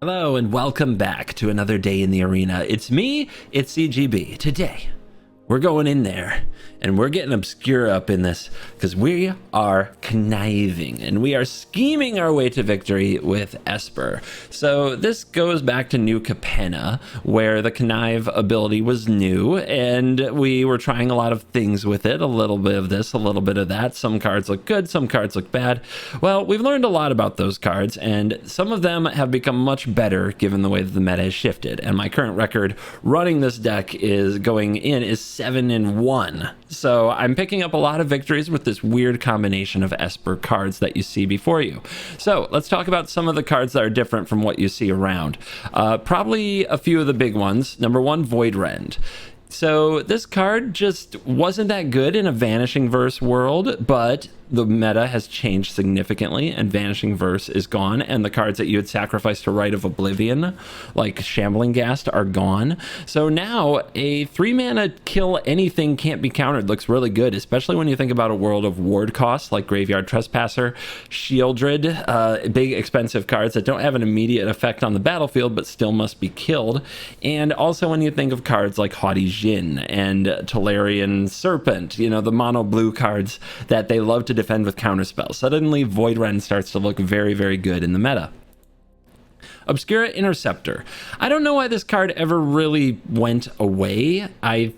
Hello and welcome back to another day in the arena. It's me, it's CGB. Today, we're going in there and we're getting obscure up in this because we are conniving and we are scheming our way to victory with Esper. So this goes back to New Capenna, where the connive ability was new and we were trying a lot of things with it. A little bit of this, a little bit of that. Some cards look good, some cards look bad. Well, we've learned a lot about those cards and some of them have become much better given the way that the meta has shifted. And my current record running this deck is 7-1. So I'm picking up a lot of victories with this weird combination of Esper cards that you see before you. So let's talk about some of the cards that are different from what you see around. Probably a few of the big ones. Number one, Voidrend. So this card just wasn't that good in a Vanishing Verse world, but the meta has changed significantly and Vanishing Verse is gone, and the cards that you had sacrificed to Rite of Oblivion, like Shambling Ghast, are gone. So now a 3-mana kill anything can't be countered looks really good, especially when you think about a world of ward costs like Graveyard Trespasser, Shieldred, big expensive cards that don't have an immediate effect on the battlefield but still must be killed. And also when you think of cards like Haughty Djinn and Tolarian Serpent, you know, the mono blue cards that they love to defend with counterspells. Suddenly Voidrend starts to look very, very good in the meta. Obscura Interceptor. I don't know why this card ever really went away. I've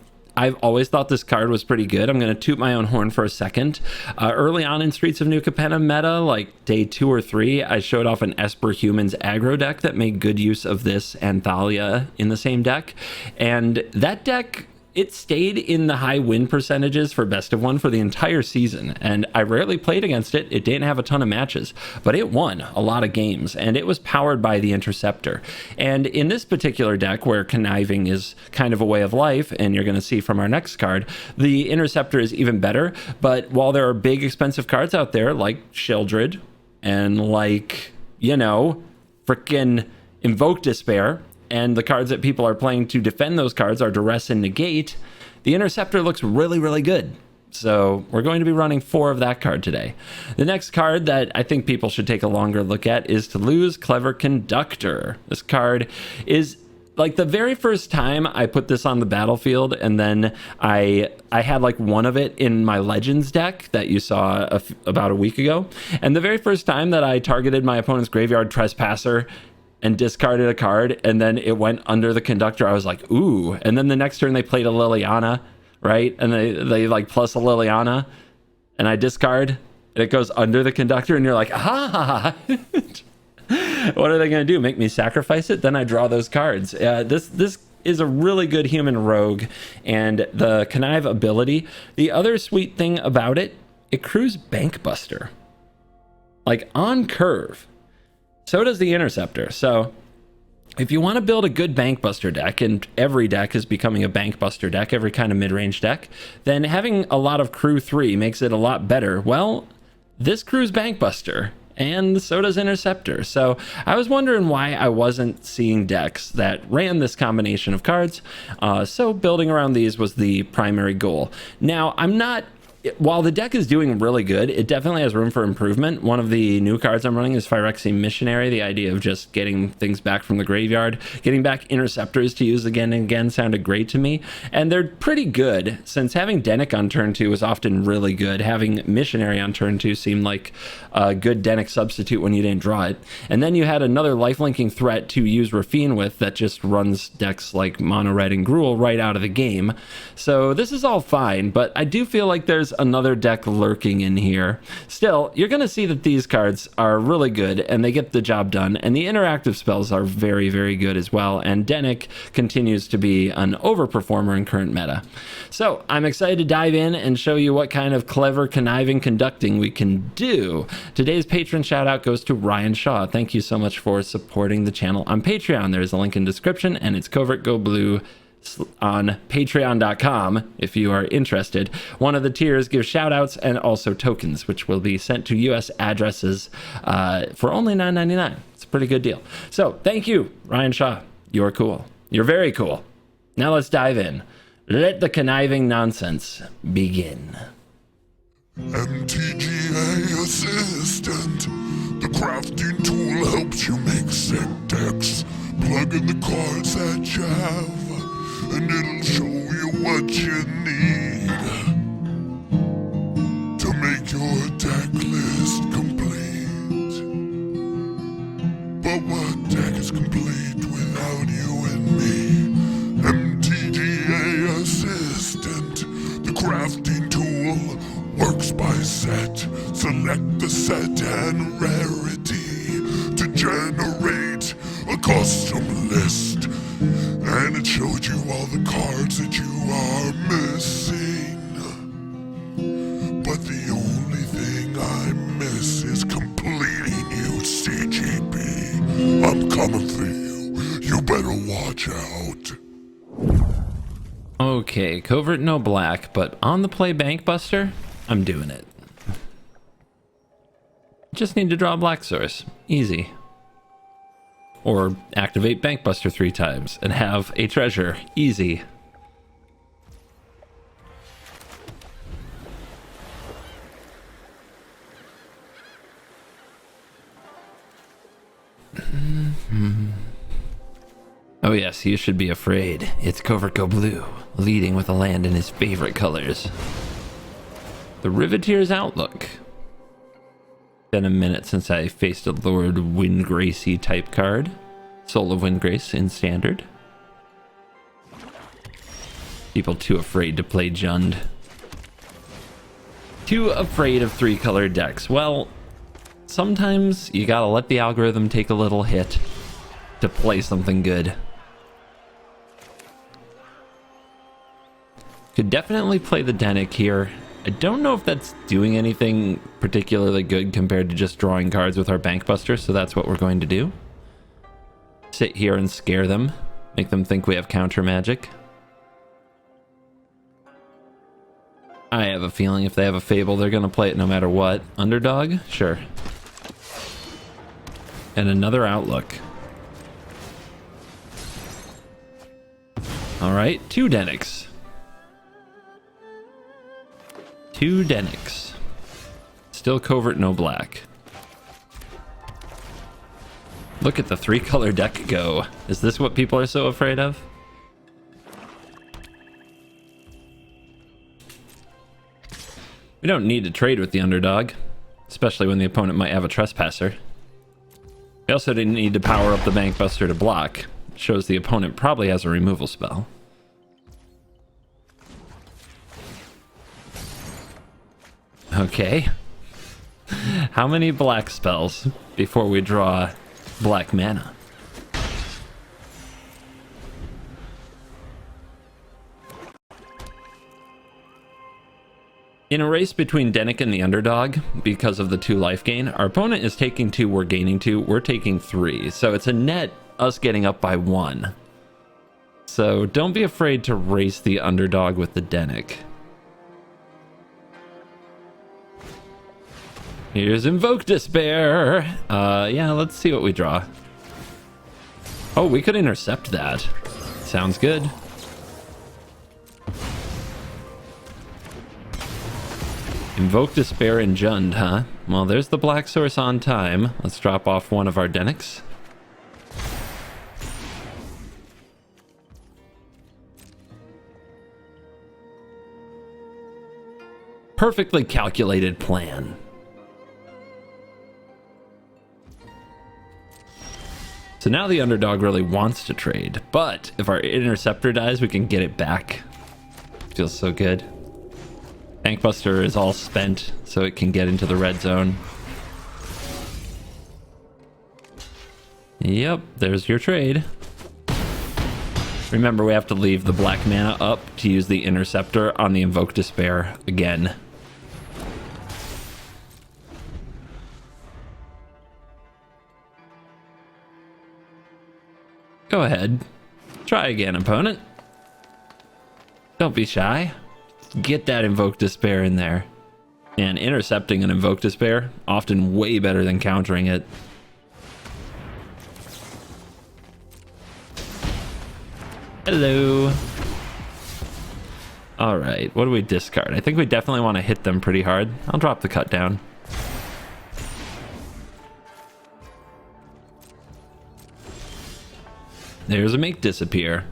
always thought this card was pretty good. I'm going to toot my own horn for a second. Early on in Streets of New Capenna meta, like day 2 or 3, I showed off an Esper Humans aggro deck that made good use of this and Thalia in the same deck. And that deck, it stayed in the high win percentages for best of one for the entire season, and I rarely played against it. It didn't have a ton of matches, but it won a lot of games, and it was powered by the Interceptor. And in this particular deck, where conniving is kind of a way of life, and you're going to see from our next card, the Interceptor is even better. But while there are big expensive cards out there like Shieldred and like, you know, frickin' Invoke Despair, and the cards that people are playing to defend those cards are Duress and Negate, the Interceptor looks really, really good. So we're going to be running 4 of that card today. The next card that I think people should take a longer look at is Toulouse Clever Conductor. This card is like the very first time I put this on the battlefield, and then I had like one of it in my Legends deck that you saw about a week ago. And the very first time that I targeted my opponent's Graveyard Trespasser and discarded a card, and then it went under the Conductor, I was like, ooh. And then the next turn they played a Liliana, right? And they like plus a Liliana, and I discard, and it goes under the Conductor, and you're like, ah. What are they going to do? Make me sacrifice it? Then I draw those cards. This is a really good human rogue, and the connive ability. The other sweet thing about it, it crews Bankbuster, like on curve. So does the Interceptor. So if you want to build a good Bankbuster deck, and every deck is becoming a Bankbuster deck, every kind of mid-range deck, then having a lot of crew 3 makes it a lot better. Well, this crews Bankbuster, and so does Interceptor. So I was wondering why I wasn't seeing decks that ran this combination of cards. So building around these was the primary goal. Now, while the deck is doing really good, it definitely has room for improvement. One of the new cards I'm running is Phyrexian Missionary. The idea of just getting things back from the graveyard, getting back Interceptors to use again and again sounded great to me. And they're pretty good, since having Denic on turn 2 is often really good. Having Missionary on turn 2 seemed like a good Denic substitute when you didn't draw it. And then you had another lifelinking threat to use Rafine with that just runs decks like Mono Red and Gruul right out of the game. So this is all fine, but I do feel like there's another deck lurking in here. Still, you're going to see that these cards are really good and they get the job done, and the interactive spells are very, very good as well, and Denic continues to be an overperformer in current meta. So I'm excited to dive in and show you what kind of clever conniving conducting we can do. Today's patron shout out goes to Ryan Shaw. Thank you so much for supporting the channel on Patreon. There's a link in description, and it's Covert Go Blue on patreon.com if you are interested. One of the tiers gives shout outs and also tokens, which will be sent to US addresses for only $9.99. It's a pretty good deal. So thank you, Ryan Shaw. You're cool. You're very cool. Now let's dive in. Let the conniving nonsense begin. MTGA Assistant. The crafting tool helps you make sick decks. Plug in the cards that you have, and it'll show you what you need to make your deck list complete. But what deck is complete without you and me? MTGA Assistant. The crafting tool works by set. Select the set and rarity to generate a custom list. And it shows you all the cards that you are missing. But the only thing I miss is completing you, CGP. I'm coming for you. You better watch out. Okay, covert no black, but on the play Bankbuster, I'm doing it. Just need to draw a black source. Easy. Or activate Bankbuster 3 times and have a treasure. Easy. Oh yes, you should be afraid. It's Covert Go Blue, leading with a land in his favorite colors. The Riveteer's Outlook. Been a minute since I faced a Lord Windgrace type card. Soul of Windgrace in Standard. People too afraid to play Jund. Too afraid of 3-color decks. Well, sometimes you gotta let the algorithm take a little hit to play something good. Could definitely play the Denick here. I don't know if that's doing anything particularly good compared to just drawing cards with our Bankbuster, so that's what we're going to do. Sit here and scare them, make them think we have counter magic. I have a feeling if they have a Fable, they're going to play it no matter what. Underdog? Sure. And another Outlook. Alright, 2 Denicks. 2 Denicks. Still covert, no black. Look at the 3-color deck go. Is this what people are so afraid of? We don't need to trade with the underdog, especially when the opponent might have a trespasser. We also didn't need to power up the Bankbuster to block. It shows the opponent probably has a removal spell. Okay. How many black spells before we draw black mana? In a race between Denick and the underdog, because of the 2 life gain, our opponent is taking 2, we're gaining 2, we're taking 3. So it's a net us getting up by 1. So don't be afraid to race the underdog with the Denick. Here's Invoke Despair. Yeah, let's see what we draw. Oh, we could intercept that. Sounds good. Invoke Despair and Jund, huh? Well, there's the black source on time. Let's drop off one of our Denicks. Perfectly calculated plan. So now the underdog really wants to trade, but if our interceptor dies, we can get it back. Feels so good. Bankbuster is all spent, so it can get into the red zone. Yep, there's your trade. Remember, we have to leave the black mana up to use the interceptor on the Invoke Despair again. Go ahead. Try again, opponent. Don't be shy. Get that Invoke Despair in there. And intercepting an Invoke Despair, often way better than countering it. Hello. All right, what do we discard? I think we definitely want to hit them pretty hard. I'll drop the cut down. There's a make disappear.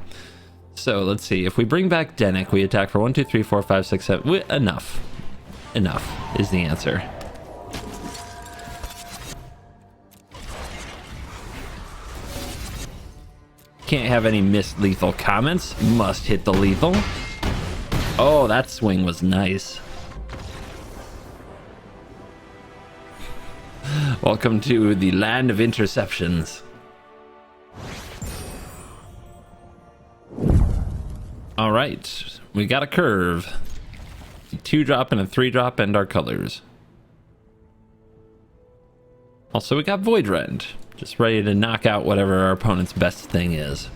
So let's see. If we bring back Denick, we attack for 1, 2, 3, 4, 5, 6, 7. Enough. Enough is the answer. Can't have any missed lethal comments. Must hit the lethal. Oh, that swing was nice. Welcome to the land of interceptions. All right, we got a curve. A 2-drop and a 3-drop and our colors. Also, we got Void Rend. Just ready to knock out whatever our opponent's best thing is.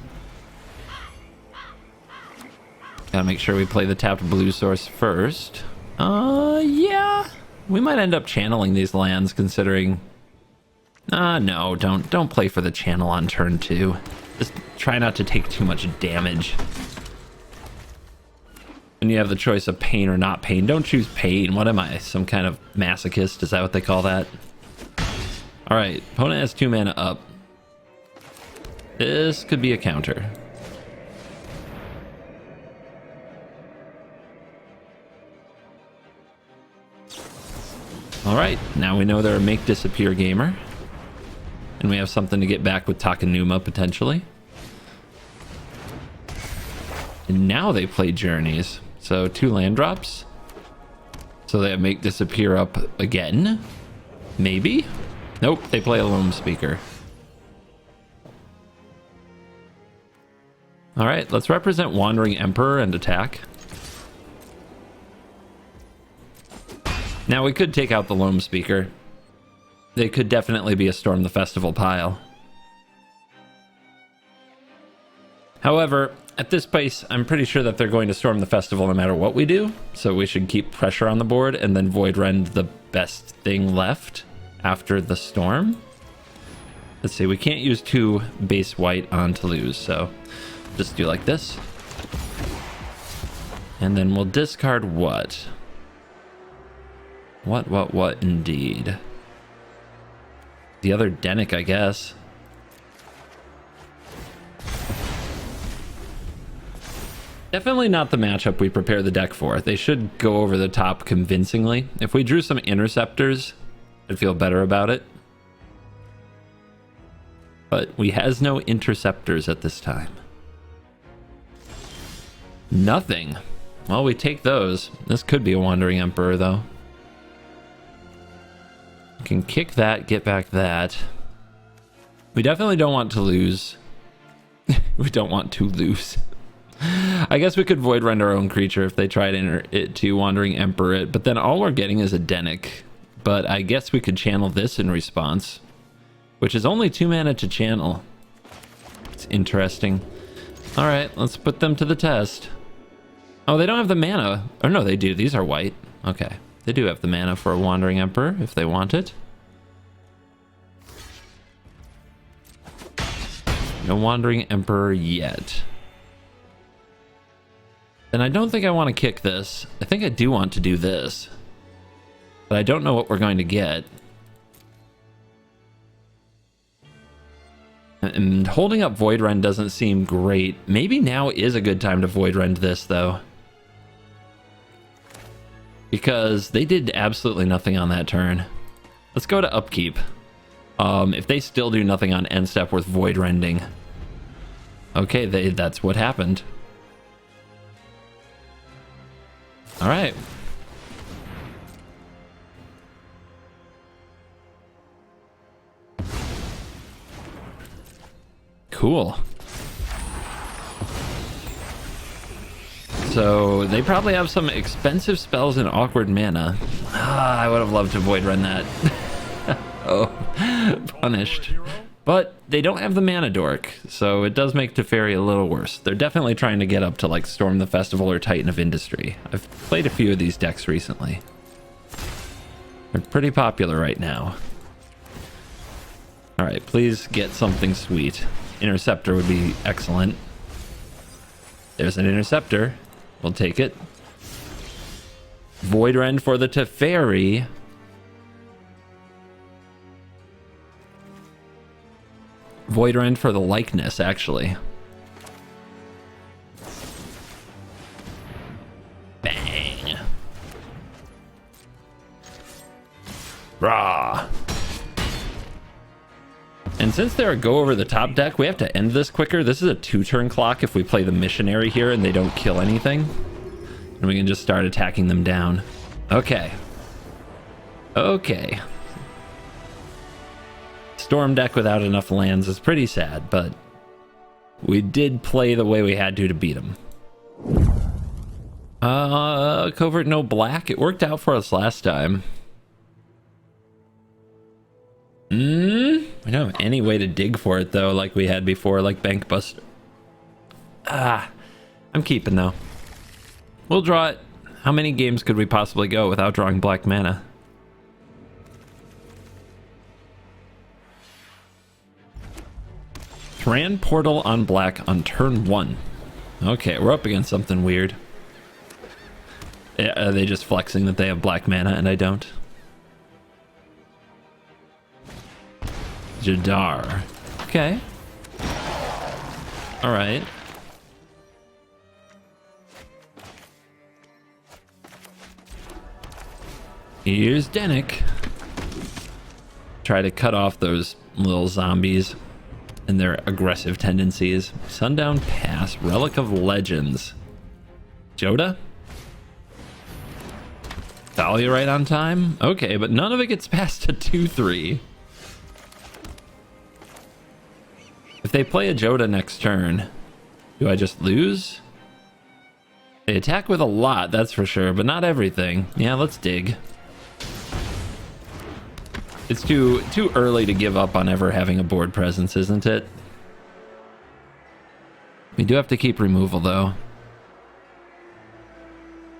Gotta make sure we play the tapped blue source first. Yeah. We might end up channeling these lands considering... no, don't play for the channel on turn 2. Just try not to take too much damage. When you have the choice of pain or not pain, don't choose pain. What am I? Some kind of masochist? Is that what they call that? Alright, opponent has 2 mana up. This could be a counter. Alright, now we know they're a make disappear gamer. And we have something to get back with Takenuma potentially. And now they play Journeys. So 2 land drops. So they have make disappear up again. Maybe? Nope, they play a Loam Speaker. Alright, let's represent Wandering Emperor and attack. Now we could take out the Loam Speaker. They could definitely be a Storm the Festival pile. However, at this pace, I'm pretty sure that they're going to Storm the Festival no matter what we do. So we should keep pressure on the board and then Void Rend the best thing left after the Storm. Let's see, we can't use 2 base white on Toulouse, so just do like this. And then we'll discard what? What indeed? The other Denick, I guess. Definitely not the matchup we prepare the deck for. They should go over the top convincingly. If we drew some Interceptors, I'd feel better about it. But we has no Interceptors at this time. Nothing. Well, we take those. This could be a Wandering Emperor, though. We can kick that, get back that. We definitely don't want to lose. We don't want to lose. I guess we could Void Rend our own creature if they tried to Wandering Emperor it, but then all we're getting is a Denick. But I guess we could channel this in response, which is only 2 mana to channel. It's interesting. All right, let's put them to the test. Oh, they don't have the mana. Oh, no, they do. These are white. Okay. They do have the mana for a Wandering Emperor if they want it. No Wandering Emperor yet. And I don't think I want to kick this. I think I do want to do this. But I don't know what we're going to get. And holding up Void Rend doesn't seem great. Maybe now is a good time to Void Rend this, though. Because they did absolutely nothing on that turn. Let's go to upkeep. If they still do nothing on end step with Void Rending. Okay, that's what happened. All right. Cool. So they probably have some expensive spells and awkward mana. I would have loved to Void Rend that. Oh, punished. But they don't have the mana dork, so it does make Teferi a little worse. They're definitely trying to get up to like Storm the Festival or Titan of Industry. I've played a few of these decks recently. They're pretty popular right now. All right, please get something sweet. Interceptor would be excellent. There's an Interceptor. We'll take it. Void Rend for the Teferi. Void Rend for the likeness, actually. Bang. Rah. And since they're a go over the top deck, we have to end this quicker. This is a 2-turn clock if we play the missionary here and they don't kill anything. And we can just start attacking them down. Okay. Okay. Storm deck without enough lands is pretty sad, but we did play the way we had to beat them. Covert no black. It worked out for us last time. We don't have any way to dig for it though, like we had before, like Bank Buster. I'm keeping though. We'll draw it. How many games could we possibly go without drawing black mana? Thran Portal on black on turn 1. Okay, we're up against something weird. Are they just flexing that they have black mana and I don't? Jadar. Okay. Alright. Here's Denick. Try to cut off those little zombies and their aggressive tendencies. Sundown Pass, Relic of Legends. Joda? Thalia right on time? Okay, but none of it gets past a 2-3. If they play a Joda next turn, do I just lose? They attack with a lot, that's for sure, but not everything. Yeah, let's dig. It's too early to give up on ever having a board presence, isn't it? We do have to keep removal, though.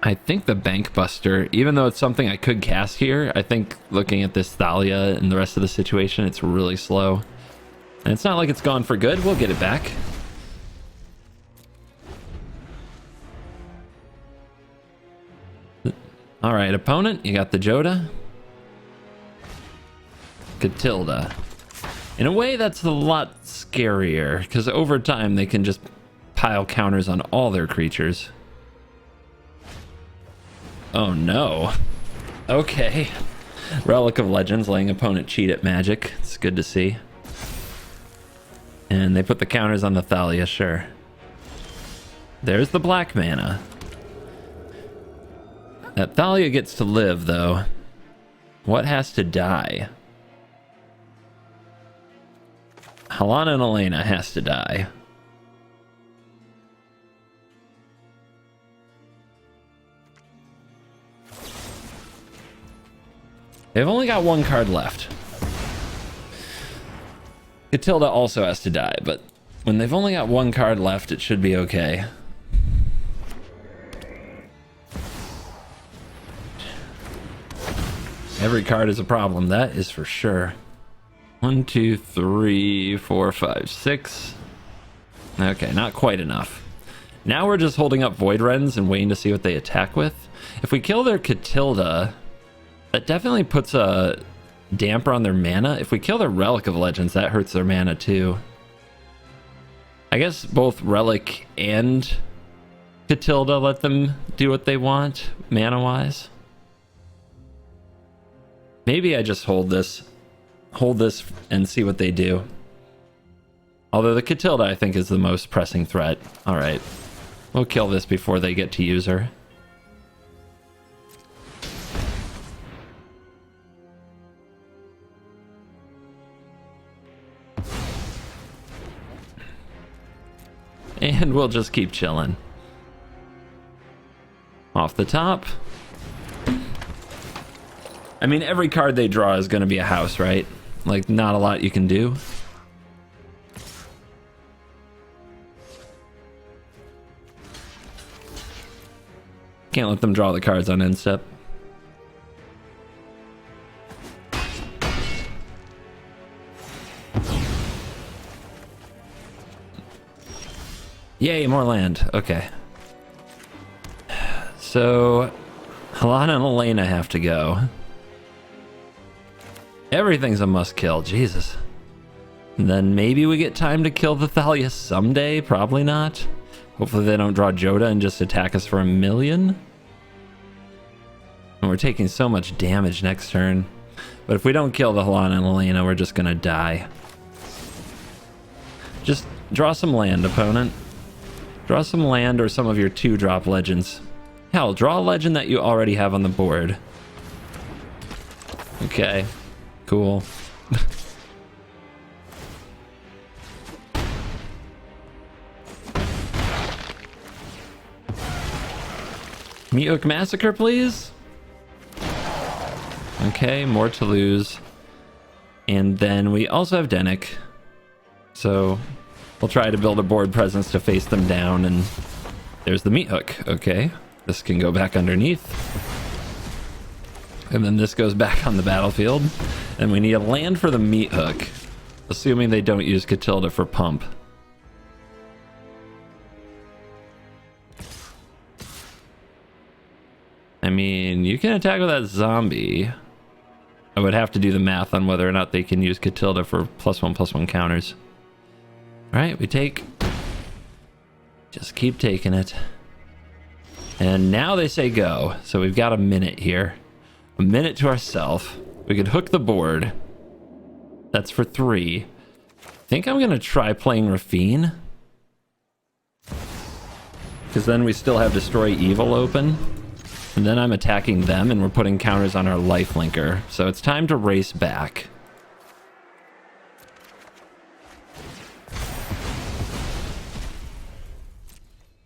I think the Bank Buster, even though it's something I could cast here, I think looking at this Thalia and the rest of the situation, it's really slow. And it's not like it's gone for good. We'll get it back. All right, opponent, you got the Joda. Catilda. In a way, that's a lot scarier, because over time, they can just pile counters on all their creatures. Oh, no. Okay. Relic of Legends, letting opponent cheat at Magic. It's good to see. And they put the counters on the Thalia, sure. There's the black mana. That Thalia gets to live, though. What has to die? Halana and Elena has to die. They've only got one card left. Catilda also has to die, but when they've only got one card left, it should be okay. Every card is a problem, that is for sure. 1, 2, 3, 4, 5, 6. Okay, not quite enough. Now we're just holding up Void Rends and waiting to see what they attack with. If we kill their Catilda, that definitely puts a damper on their mana. If we kill their Relic of Legends, that hurts their mana too. I guess both Relic and Catilda let them do what they want, mana-wise. Maybe I just hold this and see what they do. Although the Catilda, I think, is the most pressing threat. All right, we'll kill this before they get to use her. And we'll just keep chilling. Off the top. I mean, every card they draw is going to be a house, right? Like, not a lot you can do. Can't let them draw the cards on end step. Yay, more land. Okay. So, Alana and Elena have to go. Everything's a must kill, Jesus. And then maybe we get time to kill the Thalia someday, probably not. Hopefully they don't draw Joda and just attack us for 1,000,000. And we're taking so much damage next turn. But if we don't kill the Alana and Elena, we're just gonna die. Just draw some land, opponent. Draw some land or some of your 2-drop legends. Hell, draw a legend that you already have on the board. Okay, cool. Meathook Massacre, please. Okay, more to lose. And then we also have Dennick. So we'll try to build a board presence to face them down. And there's the Meathook. Okay, this can go back underneath. And then this goes back on the battlefield. And we need a land for the Meathook, assuming they don't use Catilda for pump. I mean, you can attack with that zombie. I would have to do the math on whether or not they can use Catilda for +1/+1 counters. All right, we take. Just keep taking it. And now they say go. So we've got a minute here. A minute to ourselves. We could hook the board. That's for 3. I think I'm going to try playing Rafine. Because then we still have Destroy Evil open. And then I'm attacking them and we're putting counters on our lifelinker. So it's time to race back.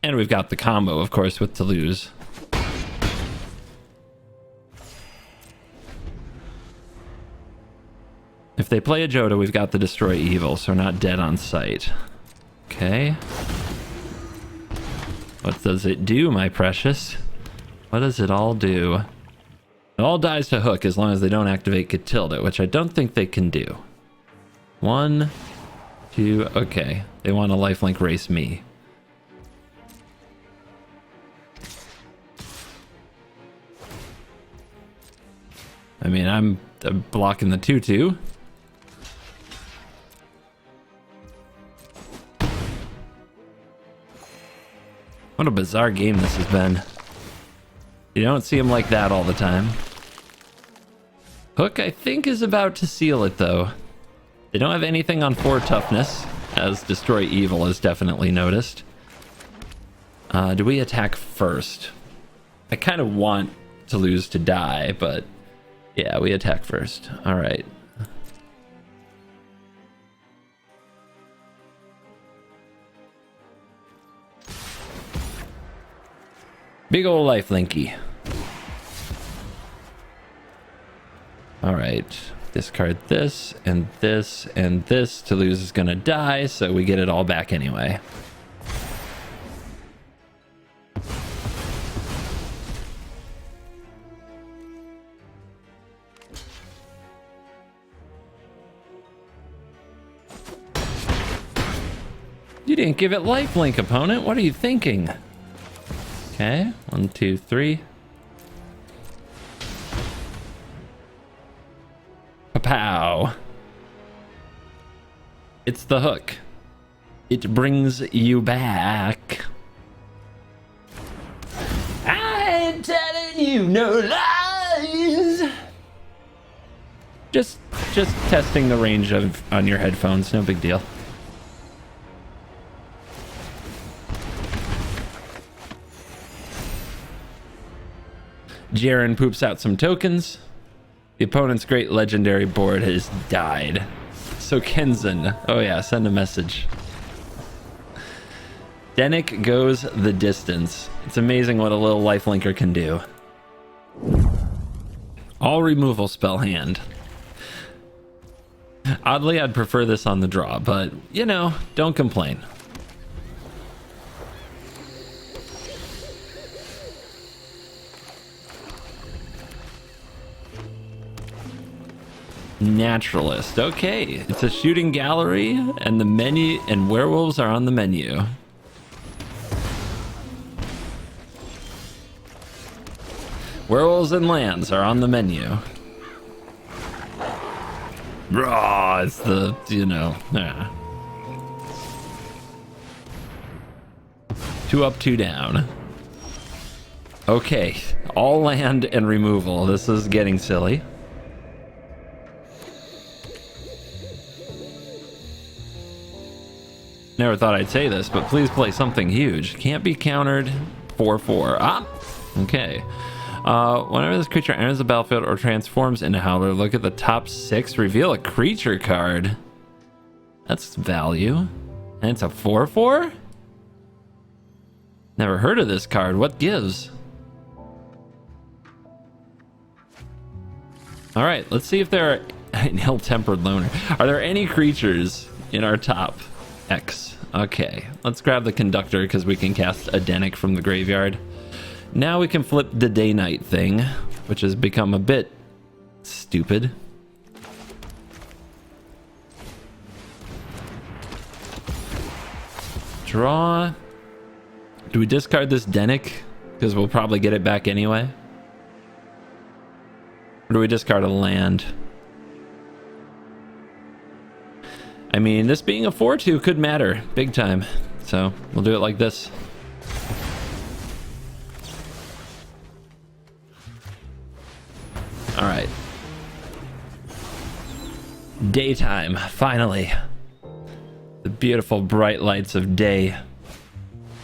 And we've got the combo, of course, with Toulouse. If they play a Joda, we've got the Destroy Evil, so we're not dead on sight. Okay. What does it do, my precious? What does it all do? It all dies to hook as long as they don't activate Catilda, which I don't think they can do. 1, 2, okay. They want to lifelink race me. I mean, I'm blocking the 2/2. What a bizarre game this has been. You don't see him like that all the time. Hook, I think, is about to seal it, though. They don't have anything on 4 toughness, as Destroy Evil is definitely noticed. Do we attack first? I kind of want Toulouse to die, but yeah, we attack first. All right. Big ol' lifelinky. All right, discard this and this and this. Toulouse is gonna die, so we get it all back anyway. You didn't give it lifelink, opponent. What are you thinking? Okay, 1, 2, 3. Pow. It's the hook. It brings you back. I'm telling you no lies. Just testing the range on your headphones. No big deal. Jaren poops out some tokens. The opponent's great legendary board has died. So Kenzan, oh yeah, send a message. Dennick goes the distance. It's amazing what a little lifelinker can do. All removal spell hand. Oddly, I'd prefer this on the draw, but you know, don't complain. Naturalist. Okay, it's a shooting gallery, and the menu and werewolves are on the menu. Werewolves and lands are on the menu. Raw, it's the, you know, yeah. 2 up, 2 down. Okay, all land and removal. This is getting silly. Never thought I'd say this, but please play something huge. Can't be countered. 4/4. Ah, okay. Whenever this creature enters the battlefield or transforms into Howler, look at the top 6, reveal a creature card. That's value. And it's a 4/4? Never heard of this card. What gives? All right, let's see if there are an ill-tempered loner. Are there any creatures in our top X? Okay, let's grab the Conductor because we can cast Adenic from the graveyard. Now we can flip the day-night thing, which has become a bit stupid. Draw. Do we discard this Denic? Because we'll probably get it back anyway. Or do we discard a land? I mean, this being a 4/2 could matter big time. So we'll do it like this. All right. Daytime, finally. The beautiful bright lights of day.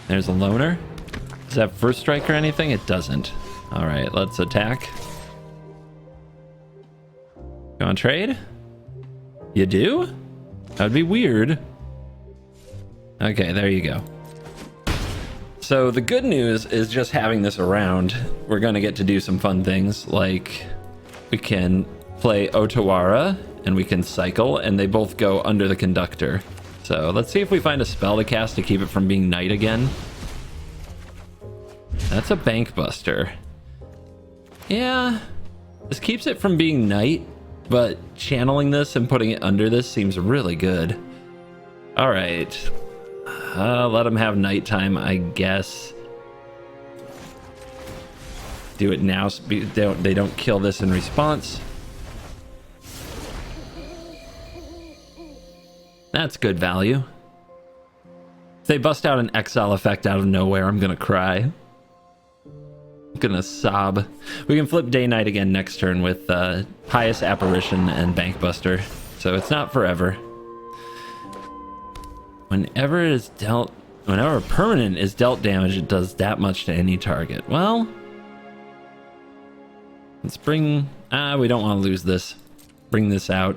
There's a loner. Does that have first strike or anything? It doesn't. All right, let's attack. You want to trade? You do? That'd be weird. Okay, there you go. So the good news is just having this around, we're going to get to do some fun things, like we can play Otawara and we can cycle, and they both go under the Conductor. So let's see if we find a spell to cast to keep it from being night again. That's a Bank Buster. Yeah, this keeps it from being night, but channeling this and putting it under this seems really good. All right, let them have nighttime, I guess. Do it now so they don't kill this in response. That's good value. If they bust out an exile effect out of nowhere, I'm gonna cry. I'm gonna sob. We can flip day night again next turn with Pious Apparition and Bank Buster, so it's not forever. Whenever a permanent is dealt damage, it does that much to any target. Well, let's bring... we don't want to lose this. Bring this out.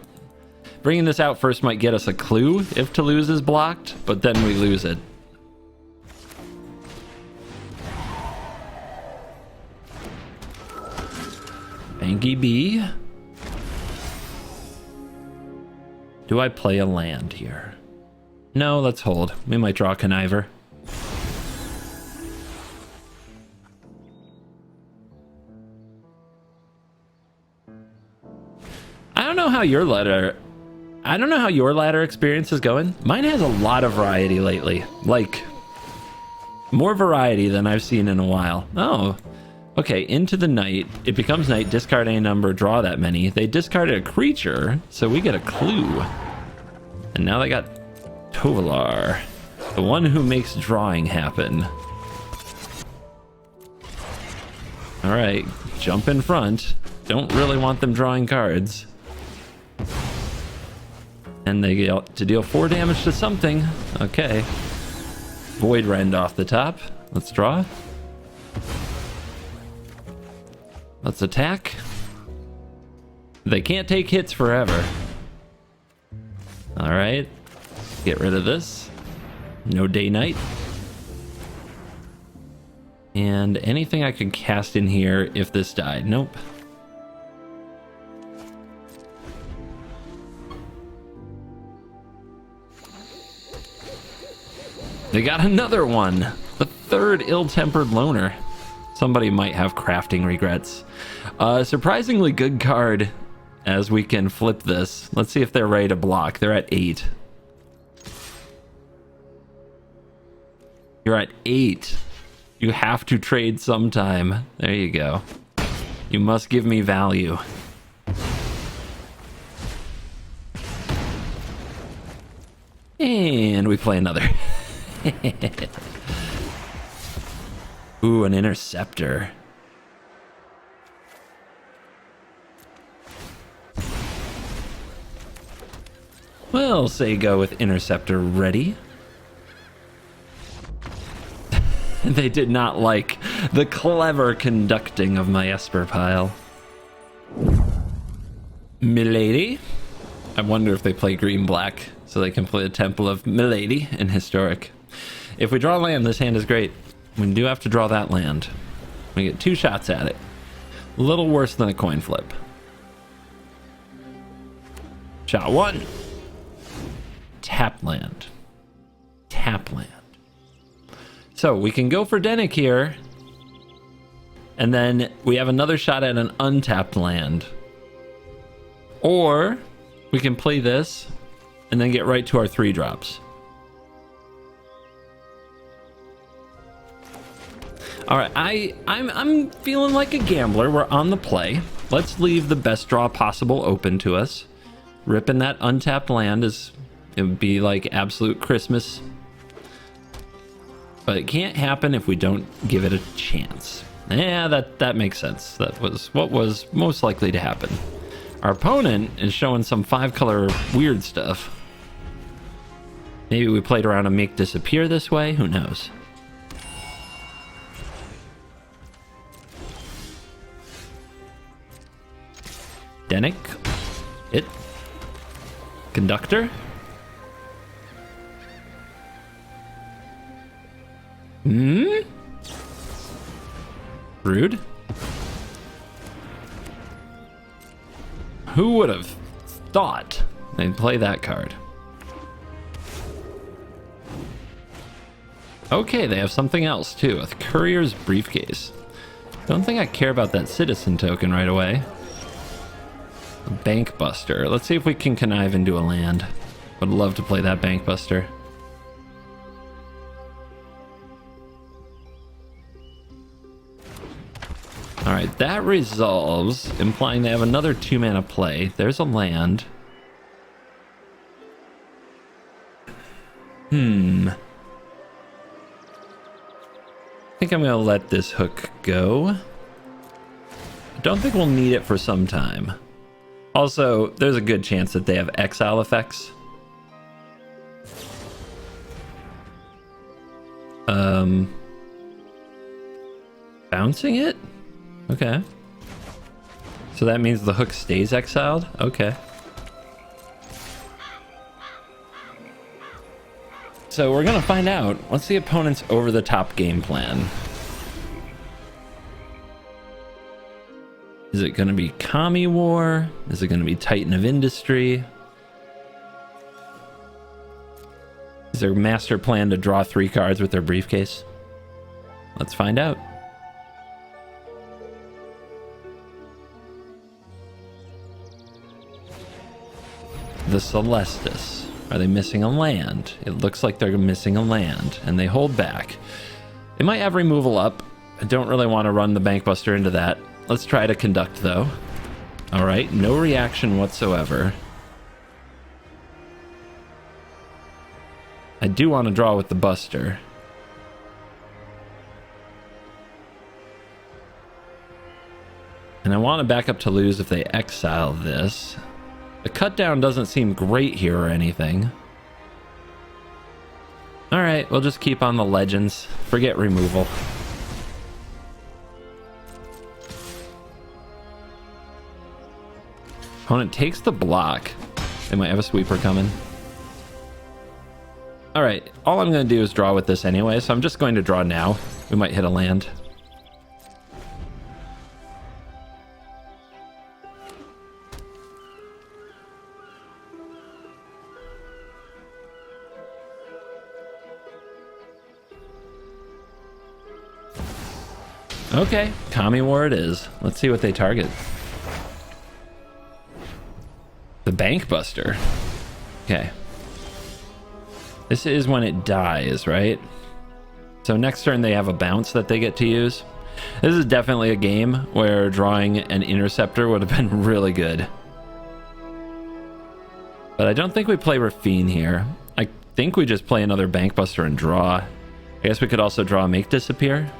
Bringing this out first might get us a clue if Toulouse is blocked, but then we lose it. Banky B. Do I play a land here? No, let's hold. We might draw Conniver. I don't know how your ladder experience is going. Mine has a lot of variety lately. Like, more variety than I've seen in a while. Oh, okay, into the night. It becomes night, discard a number, draw that many. They discarded a creature, so we get a clue. And now they got Tovalar, the one who makes drawing happen. All right, jump in front. Don't really want them drawing cards. And they get to deal 4 damage to something. Okay. Void Rend off the top. Let's draw. Let's attack. They can't take hits forever. All right. Get rid of this. No day-night. And anything I could cast in here if this died. Nope. They got another one. The third ill-tempered loner. Somebody might have crafting regrets. Surprisingly good card as we can flip this. Let's see if they're ready to block. They're at 8. You're at 8. You have to trade sometime. There you go. You must give me value. And we play another. Ooh, an interceptor. We'll say go with interceptor ready. They did not like the clever conducting of my Esper pile. Milady. I wonder if they play green-black, so they can play the Temple of Milady in Historic. If we draw land, this hand is great. We do have to draw that land. We get 2 shots at it. A little worse than a coin flip. Shot 1. Tap land. Tap land. So we can go for Dennick here. And then we have another shot at an untapped land. Or we can play this and then get right to our 3 drops. All right, I'm feeling like a gambler. We're on the play. Let's leave the best draw possible open to us. Ripping that untapped land it would be like absolute Christmas. But it can't happen if we don't give it a chance. Yeah, that makes sense. That was what was most likely to happen. Our opponent is showing some 5-color weird stuff. Maybe we played around a make disappear this way. Who knows? Dennick. It. Conductor. Rude. Who would have thought they'd play that card? Okay, they have something else too, a courier's briefcase. Don't think I care about that citizen token right away. A bank buster. Let's see if we can connive into a land. Would love to play that bank buster. All right, that resolves, implying they have another 2-mana play. There's a land. I think I'm gonna let this hook go. I don't think we'll need it for some time. Also, there's a good chance that they have exile effects. Bouncing it? Okay. So that means the hook stays exiled? Okay. So we're gonna find out. What's the opponent's over-the-top game plan? Is it gonna be Kami War? Is it gonna be Titan of Industry? Is their master plan to draw 3 cards with their briefcase? Let's find out. The Celestis. Are they missing a land? It looks like they're missing a land, and they hold back. They might have removal up. I don't really want to run the Bankbuster into that. Let's try to conduct, though. All right, no reaction whatsoever. I do want to draw with the Buster. And I want to back up to lose if they exile this. The cut down doesn't seem great here or anything. All right, we'll just keep on the legends. Forget removal. Opponent takes the block. They might have a sweeper coming. All right, all I'm going to do is draw with this anyway, so I'm just going to draw now. We might hit a land. Okay, Kami War it is. Let's see what they target. The Bankbuster. Okay. This is when it dies, right? So next turn they have a bounce that they get to use. This is definitely a game where drawing an interceptor would have been really good. But I don't think we play Raffine here. I think we just play another Bankbuster and draw. I guess we could also draw Make Disappear.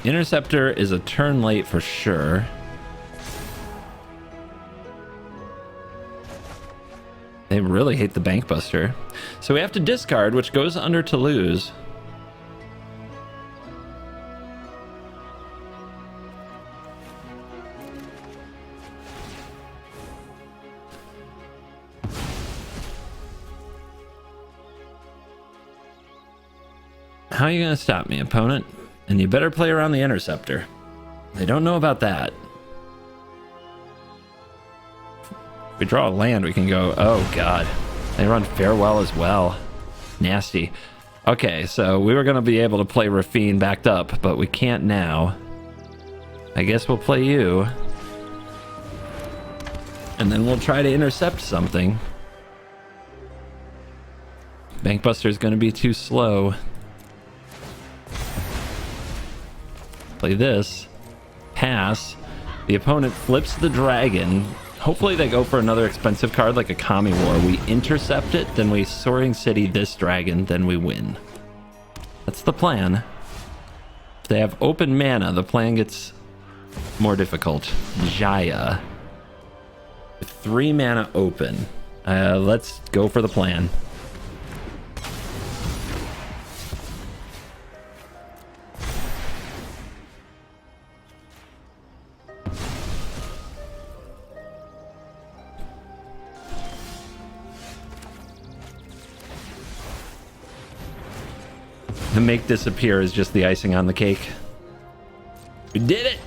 Interceptor is a turn late for sure. They really hate the Bankbuster. So we have to discard, which goes under to lose. How are you going to stop me, opponent? And you better play around the interceptor. They don't know about that. If we draw a land, we can go, oh god. They run Farewell as well. Nasty. Okay, so we were going to be able to play Raffine backed up, but we can't now. I guess we'll play you. And then we'll try to intercept something. Bankbuster's going to be too slow. Play this. Pass. The opponent flips the dragon. Hopefully they go for another expensive card like a Kami War. We intercept it, then we Soaring City this dragon, then we win. That's the plan. If they have open mana, the plan gets more difficult. Jaya. With 3 mana open. Let's go for the plan. The Make Disappear is just the icing on the cake. We did it!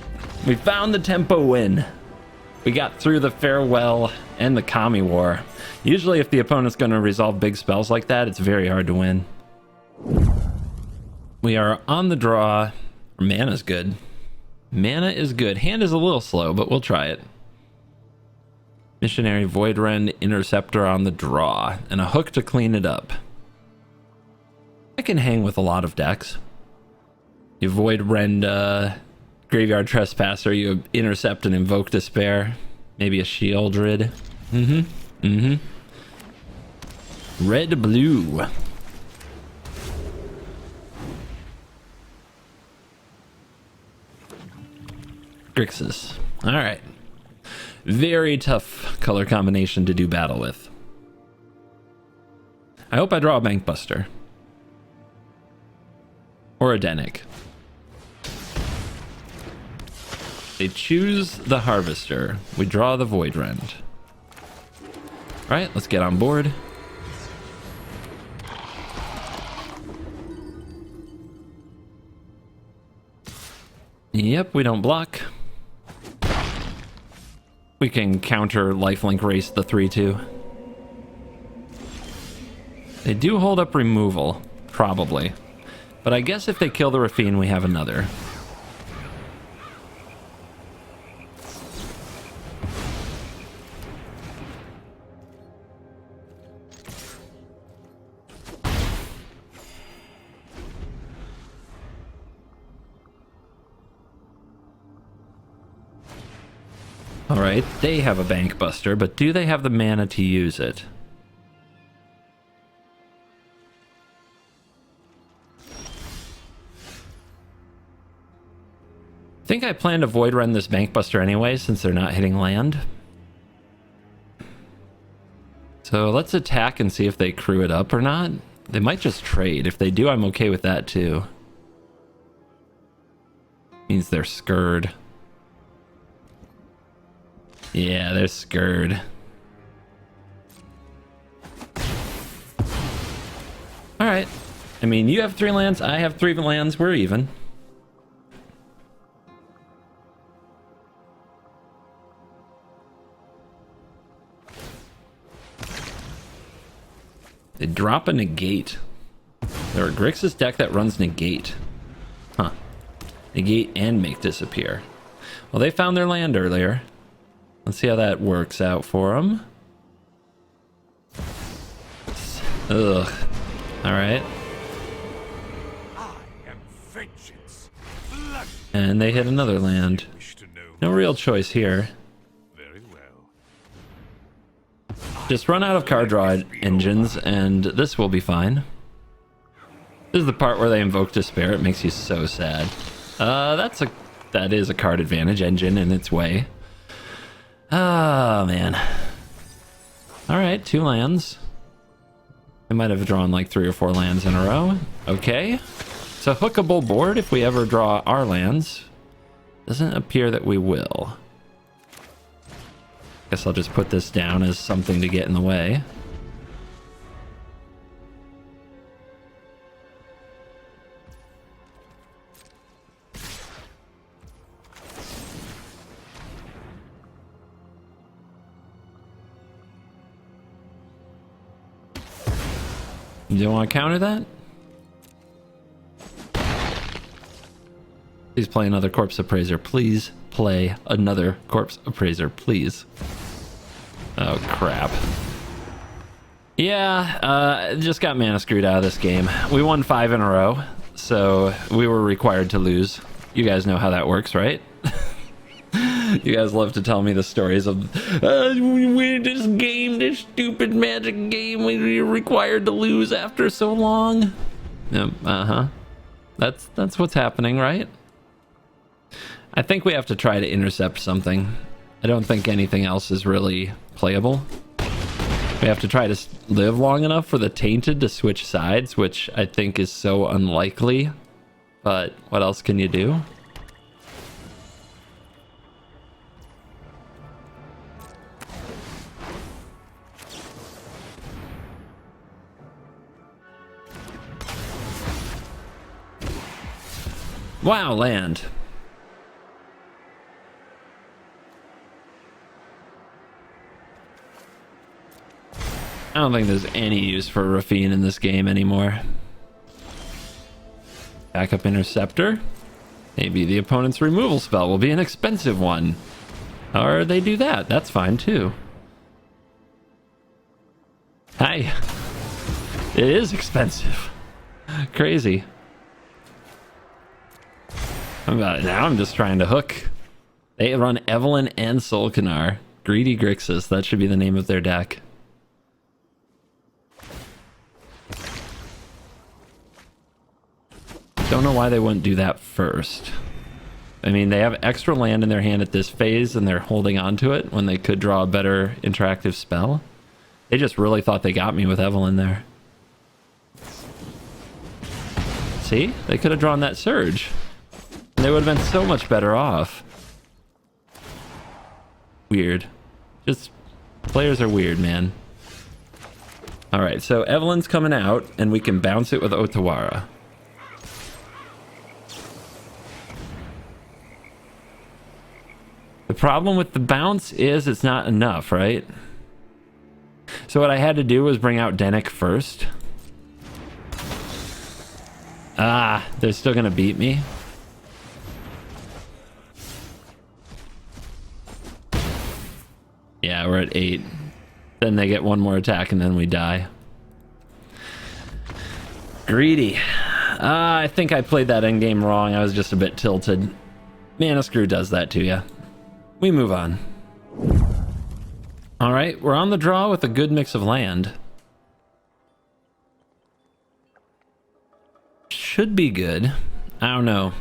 We found the tempo win. We got through the Farewell and the Kami War. Usually if the opponent's going to resolve big spells like that, it's very hard to win. We are on the draw. Mana's good. Mana is good. Hand is a little slow, but we'll try it. Missionary, Voidrend, Interceptor on the draw, and a hook to clean it up. I can hang with a lot of decks. You Voidrend, Graveyard Trespasser, you intercept and invoke Despair. Maybe a Shieldred. Red, blue. Grixis. Alright. Very tough color combination to do battle with. I hope I draw a Bankbuster. Or a Denic. They choose the Harvester. We draw the Voidrend. Right, let's get on board. Yep, we don't block. We can counter Lifelink Race the 3-2. They do hold up removal, probably. But I guess if they kill the Raffine, we have another. Alright, they have a Bankbuster, but do they have the mana to use it? I think I plan to Voidrend this Bankbuster anyway, since they're not hitting land. So let's attack and see if they crew it up or not. They might just trade. If they do, I'm okay with that too. Means they're scared. Yeah, they're scared. Alright. I mean, you have 3 lands, I have 3 lands, we're even. They drop a negate. They're a Grixis deck that runs negate. Huh. Negate and Make Disappear. Well, they found their land earlier. Let's see how that works out for him. Ugh. All right. And they hit another land. No real choice here. Just run out of card draw engines, and this will be fine. This is the part where they invoke despair. It makes you so sad. That is a card advantage engine in its way. Oh man. All right, 2 lands. I might have drawn like 3 or 4 lands in a row. Okay. It's a hookable board if we ever draw our lands. Doesn't appear that we will. Guess I'll just put this down as something to get in the way. You don't want to counter that? Please play another Corpse Appraiser. Please play another Corpse Appraiser, please. Oh, crap. Yeah, just got mana screwed out of this game. We won 5 in a row, so we were required to lose. You guys know how that works, right? You guys love to tell me the stories of we this game, this stupid Magic game, we were required to lose after so long. Yep, that's what's happening, right? I think we have to try to intercept something. I don't think anything else is really playable. We have to try to live long enough for the Tainted to switch sides, which I think is so unlikely. But what else can you do? Wow, land. I don't think there's any use for Rafine in this game anymore. Backup Interceptor. Maybe the opponent's removal spell will be an expensive one. Or they do that. That's fine too. Hi. It is expensive. Crazy. Now I'm just trying to hook. They run Evelyn and Solkanar. Greedy Grixis. That should be the name of their deck. Don't know why they wouldn't do that first. I mean, they have extra land in their hand at this phase and they're holding on to it when they could draw a better interactive spell. They just really thought they got me with Evelyn there. See? They could have drawn that Surge. They would have been so much better off. Weird. Just, players are weird, man. Alright, so Evelyn's coming out, and we can bounce it with Otawara. The problem with the bounce is it's not enough, right? So what I had to do was bring out Dennick first. Ah, they're still gonna beat me. Yeah, we're at 8. Then they get one more attack and then we die. Greedy. I think I played that endgame wrong. I was just a bit tilted. Mana Screw does that to you. We move on. Alright, we're on the draw with a good mix of land. Should be good. I don't know.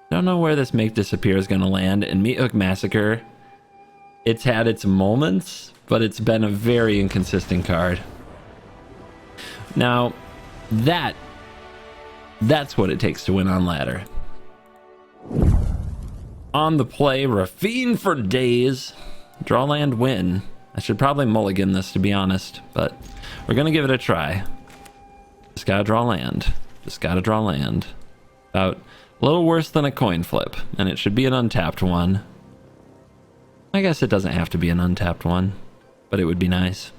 Don't know where this Make Disappear is going to land. And Meat Hook Massacre, it's had its moments, but it's been a very inconsistent card. Now, that's what it takes to win on ladder. On the play, Rafine for days. Draw land, win. I should probably mulligan this, to be honest, but we're gonna give it a try. Just gotta draw land. Just gotta draw land. About a little worse than a coin flip, and it should be an untapped one. I guess it doesn't have to be an untapped one, but it would be nice.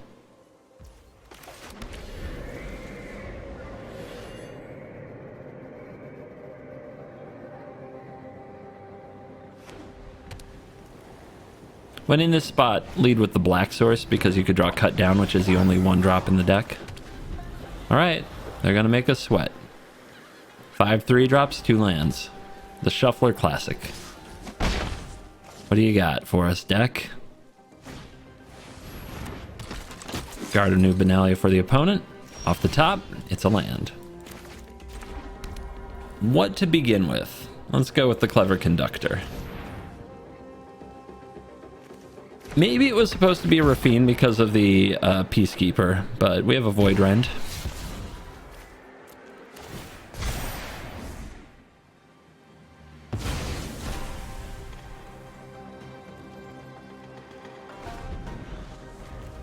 When in this spot, lead with the black source because you could draw cut down, which is the only one drop in the deck. All right, they're gonna make us sweat. 5 3-drops, 2 lands. The Shuffler Classic. What do you got for us, deck? Guard of New Benalia for the opponent. Off the top, it's a land. What to begin with? Let's go with the Clever Conductor. Maybe it was supposed to be a Rafine because of the Peacekeeper, but we have a Void Rend.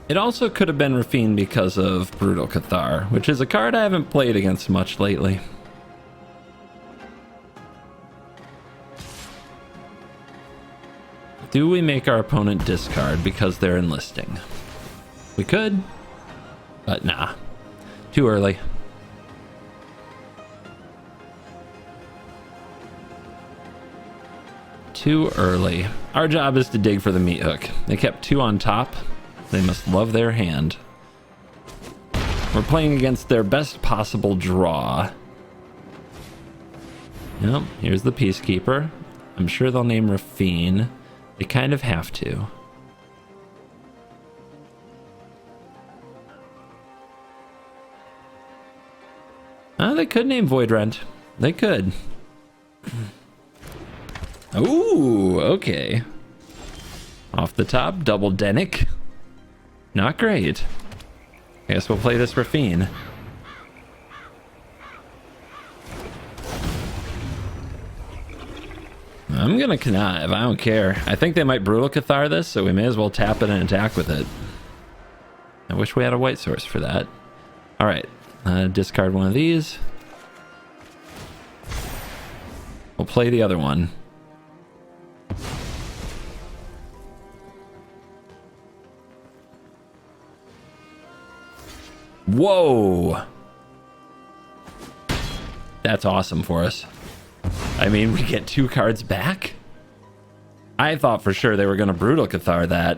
It also could have been Rafine because of Brutal Cathar, which is a card I haven't played against much lately. Do we make our opponent discard because they're enlisting? We could, but nah. Too early. Too early. Our job is to dig for the meat hook. They kept 2 on top. They must love their hand. We're playing against their best possible draw. Yep, here's the Peacekeeper. I'm sure they'll name Rafine. They kind of have to. They could name Void Rend. They could. Ooh, okay. Off the top, double Denic. Not great. I guess we'll play this Rafine. I'm gonna connive, I don't care. I think they might Brutal Cathar this, so we may as well tap it and attack with it. I wish we had a white source for that. Alright, discard one of these. We'll play the other one. Whoa! That's awesome for us. I mean, we get 2 cards back? I thought for sure they were going to Brutal Cathar that.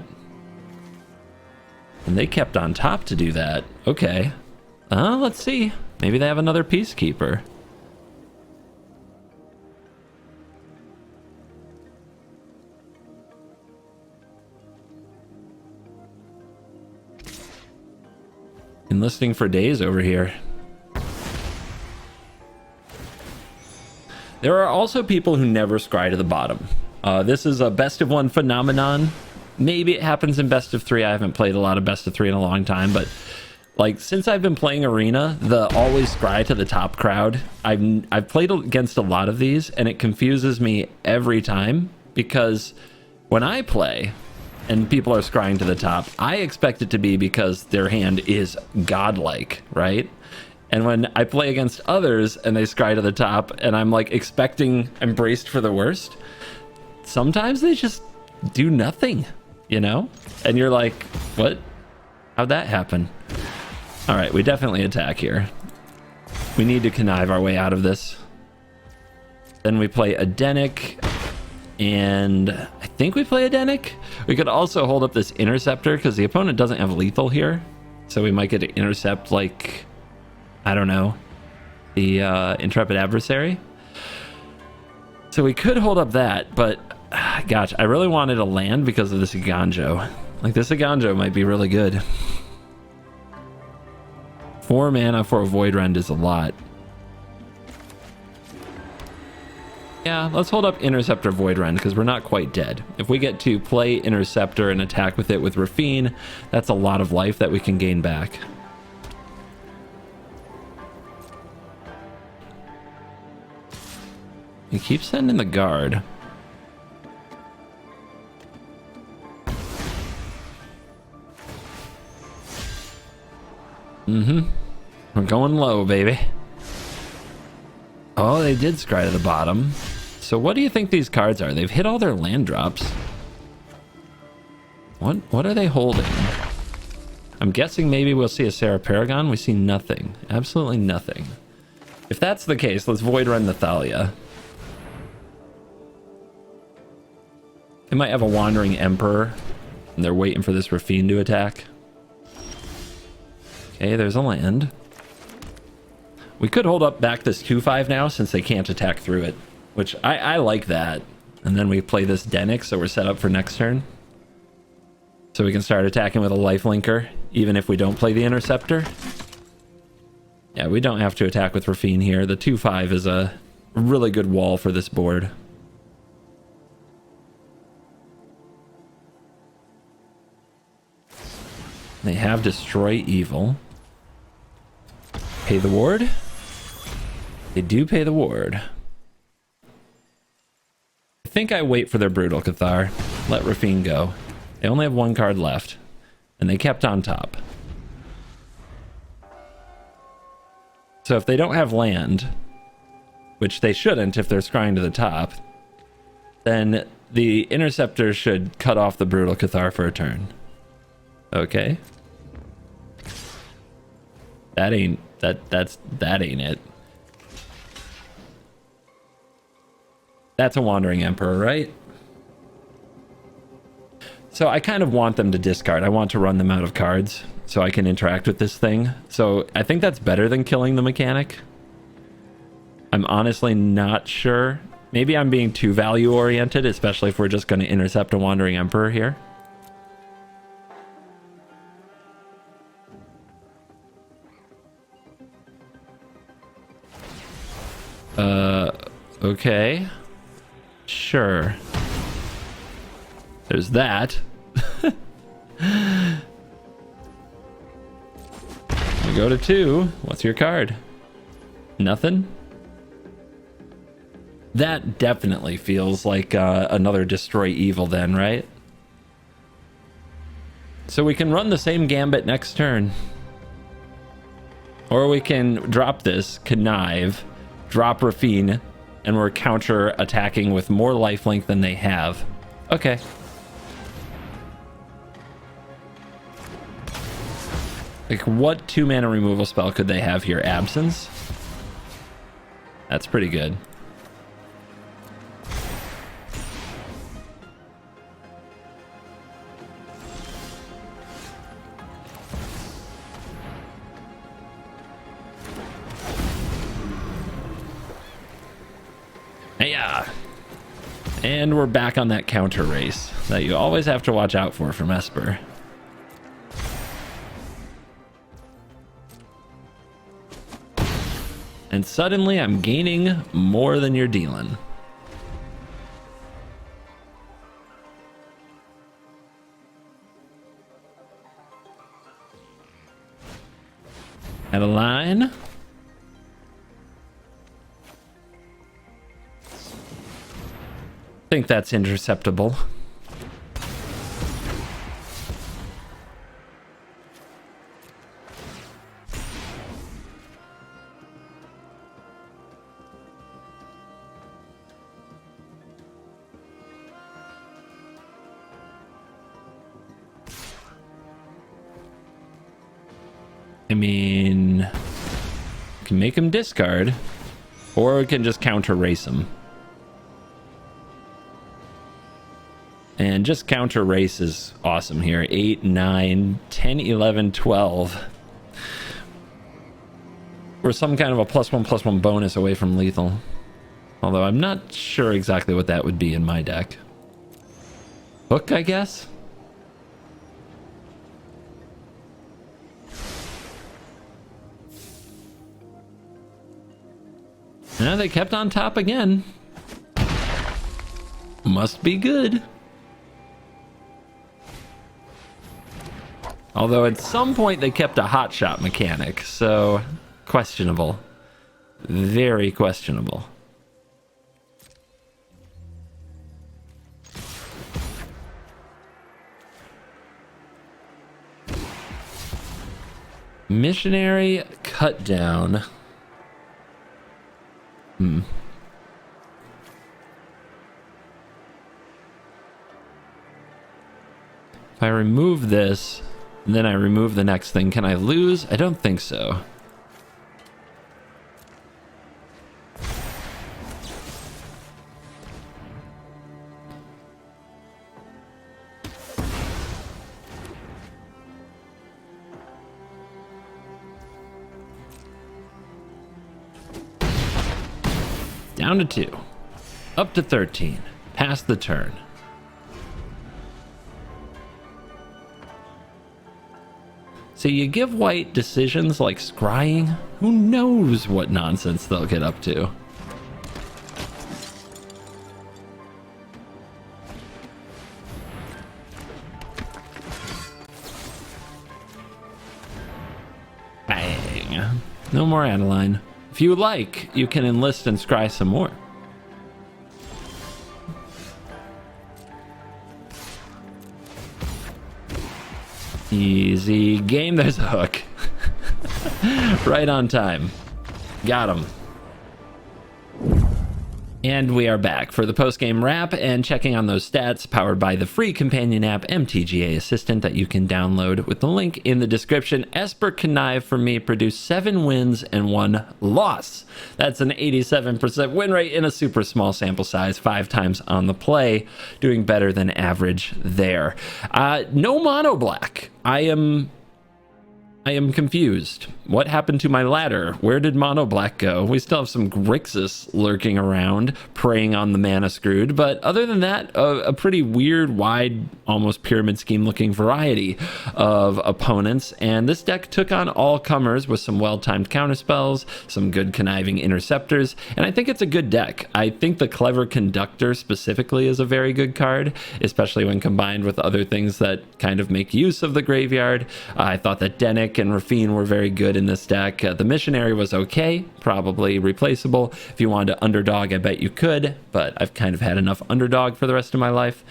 And they kept on top to do that. Okay. Let's see. Maybe they have another Peacekeeper. Enlisting for days over here. There are also people who never scry to the bottom. This is a best of 1 phenomenon. Maybe it happens in best of 3. I haven't played a lot of best of 3 in a long time, but like since I've been playing Arena, the always scry to the top crowd, I've played against a lot of these, and it confuses me every time because when I play and people are scrying to the top, I expect it to be because their hand is godlike, right? And when I play against others and they scry to the top and I'm like expecting, I'm braced for the worst, sometimes they just do nothing, you know? And you're like, what? How'd that happen? All right, we definitely attack here. We need to connive our way out of this. Then we play Adenic, and I think we play Adenic. We could also hold up this Interceptor because the opponent doesn't have lethal here. So we might get to intercept like, I don't know, the Intrepid Adversary. So we could hold up that, but gosh, I really wanted a land because of this Iganjo. Like this Iganjo might be really good. 4 mana for a Void Rend is a lot. Yeah, let's hold up Interceptor Void Rend because we're not quite dead. If we get to play Interceptor and attack with it with Rafine, that's a lot of life that we can gain back. We keep sending the guard. We're going low, baby. Oh, they did scry to the bottom. So what do you think these cards are? They've hit all their land drops. What are they holding? I'm guessing maybe we'll see a Sarah Paragon. We see nothing. Absolutely nothing. If that's the case, let's Void Rend the Thalia. They might have a Wandering Emperor And they're waiting for this Rafine to attack. Okay, there's a land. We could hold up back this 2/5 now since they can't attack through it, which I like that. And then we play this Denix, so we're set up for next turn. So we can start attacking with a lifelinker, even if we don't play the Interceptor. Yeah, we don't have to attack with Rafine here. The 2/5 is a really good wall for this board. They have Destroy Evil. Pay the ward. They do pay the ward. I think I wait for their Brutal Cathar. Let Rafine go. They only have one card left. And they kept on top. So if they don't have land, which they shouldn't if they're scrying to the top, then the Interceptor should cut off the Brutal Cathar for a turn. Okay. That ain't it. That's a Wandering Emperor, right? So I kind of want them to discard. I want to run them out of cards so I can interact with this thing. So I think that's better than killing the mechanic. I'm honestly not sure. Maybe I'm being too value oriented, especially if we're just going to intercept a Wandering Emperor here. Okay. Sure. There's that. We go to 2. What's your card? Nothing? That definitely feels like another Destroy Evil then, right? So we can run the same gambit next turn. Or we can drop this, Connive, drop Rafine, and we're counter attacking with more lifelink than they have. Okay. Like, what 2-mana removal spell could they have here? Absence? That's pretty good. Yeah. And we're back on that counter race that you always have to watch out for from Esper. And suddenly I'm gaining more than you're dealing. At a line. I think that's interceptable. I mean, we can make him discard, or we can just counter race him. And just counter race is awesome here. 8, 9, 10, 11, 12. We're some kind of a +1/+1 bonus away from lethal. Although I'm not sure exactly what that would be in my deck. Hook, I guess? Now they kept on top again. Must be good. Although at some point they kept a hot shot mechanic, so questionable. Very questionable. Missionary cut down. If I remove this, then I remove the next thing, can I lose? I don't think so. Down to 2. Up to 13. Pass the turn. So you give white decisions like scrying? Who knows what nonsense they'll get up to? Bang. No more Adeline. If you like, you can enlist and scry some more. Easy game. There's a hook. Right on time. Got him. And we are back for the post-game wrap and checking on those stats powered by the free companion app MTGA Assistant that you can download with the link in the description. Esper Connive for me produced 7 wins and 1 loss. That's an 87% win rate in a super small sample size, 5 times on the play, doing better than average there. No mono black. I am confused. What happened to my ladder? Where did mono black go? We still have some Grixis lurking around, preying on the mana screwed, but other than that, a pretty weird, wide, almost pyramid scheme looking variety of opponents, and this deck took on all comers with some well-timed counterspells, some good conniving interceptors, and I think it's a good deck. I think the Clever Conductor specifically is a very good card, especially when combined with other things that kind of make use of the graveyard. I thought that Dennick and Rafine were very good in this deck. The Missionary was okay, probably replaceable. If you wanted to underdog, I bet you could, but I've kind of had enough underdog for the rest of my life.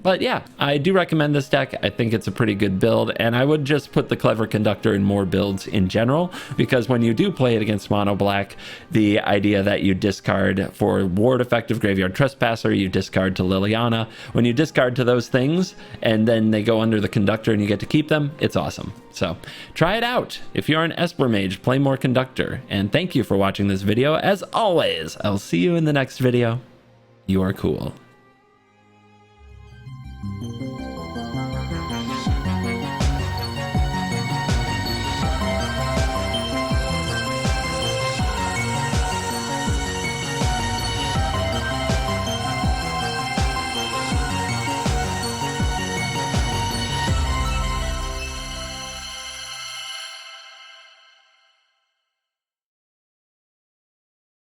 But yeah, I do recommend this deck. I think it's a pretty good build, and I would just put the Clever Conductor in more builds in general, because when you do play it against mono black, the idea that you discard for ward effective Graveyard Trespasser, you discard to Liliana. When you discard to those things, and then they go under the Conductor and you get to keep them, it's awesome. So try it out. If you're an Esper Mage, play more Conductor. And thank you for watching this video. As always, I'll see you in the next video. You are cool.